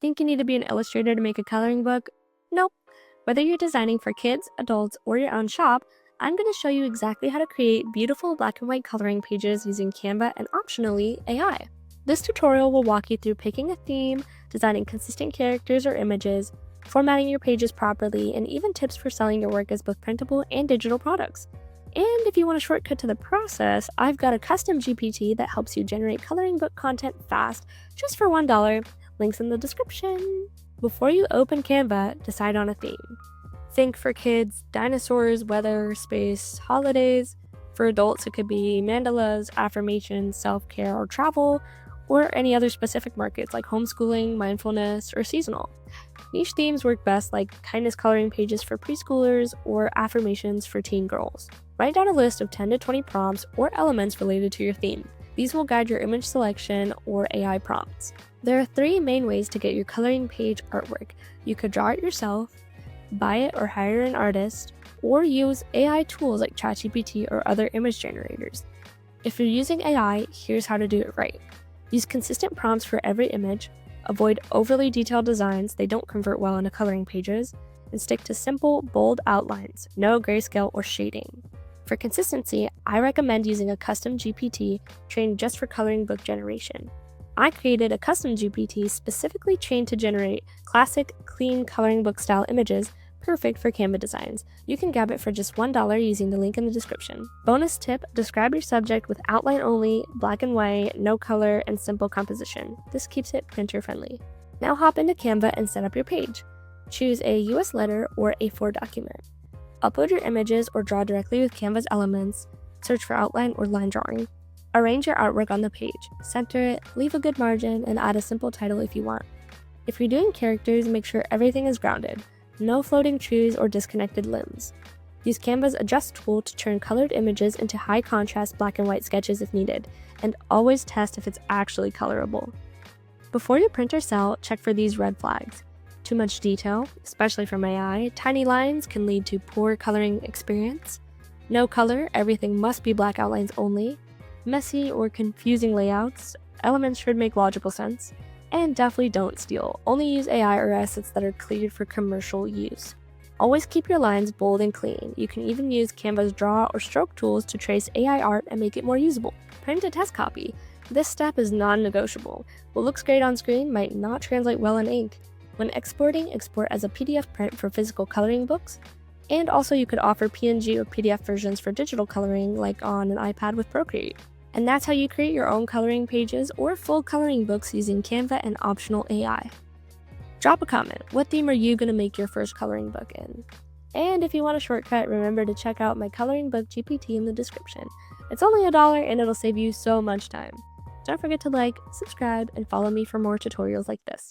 Think you need to be an illustrator to make a coloring book? Nope. Whether you're designing for kids, adults, or your own shop, I'm going to show you exactly how to create beautiful black and white coloring pages using Canva and optionally AI. This tutorial will walk you through picking a theme, designing consistent characters or images, formatting your pages properly, and even tips for selling your work as both printable and digital products. And if you want a shortcut to the process, I've got a custom GPT that helps you generate coloring book content fast, just for $1. Links in the description. Before you open Canva, decide on a theme. Think for kids, dinosaurs, weather, space, holidays. For adults, it could be mandalas, affirmations, self-care, or travel, or any other specific markets like homeschooling, mindfulness, or seasonal. Niche themes work best, like kindness coloring pages for preschoolers or affirmations for teen girls. Write down a list of 10 to 20 prompts or elements related to your theme. These will guide your image selection or AI prompts. There are 3 main ways to get your coloring page artwork. You could draw it yourself, buy it or hire an artist, or use AI tools like ChatGPT or other image generators. If you're using AI, here's how to do it right. Use consistent prompts for every image, avoid overly detailed designs, they don't convert well into coloring pages, and stick to simple, bold outlines, no grayscale or shading. For consistency, I recommend using a custom GPT trained just for coloring book generation. I created a custom GPT specifically trained to generate classic, clean coloring book style images, perfect for Canva designs. You can grab it for just $1 using the link in the description. Bonus tip, describe your subject with outline only, black and white, no color, and simple composition. This keeps it printer friendly. Now hop into Canva and set up your page. Choose a US letter or A4 document. Upload your images or draw directly with Canva's elements. Search for outline or line drawing. Arrange your artwork on the page, center it, leave a good margin, and add a simple title if you want. If you're doing characters, make sure everything is grounded. No floating trees or disconnected limbs. Use Canva's Adjust tool to turn colored images into high contrast black and white sketches if needed, and always test if it's actually colorable. Before you print or sell, check for these red flags. Too much detail, especially from AI, tiny lines can lead to poor coloring experience. No color, everything must be black outlines only. Messy or confusing layouts, elements should make logical sense. And definitely don't steal, only use AI or assets that are cleared for commercial use. Always keep your lines bold and clean. You can even use Canva's draw or stroke tools to trace AI art and make it more usable. Print a test copy. This step is non-negotiable. What looks great on screen might not translate well in ink. When exporting, export as a PDF print for physical coloring books. And also you could offer PNG or PDF versions for digital coloring like on an iPad with Procreate. And that's how you create your own coloring pages or full coloring books using Canva and optional AI. Drop a comment. What theme are you going to make your first coloring book in? And if you want a shortcut, remember to check out my coloring book GPT in the description. It's only $1 and it'll save you so much time. Don't forget to like, subscribe, and follow me for more tutorials like this.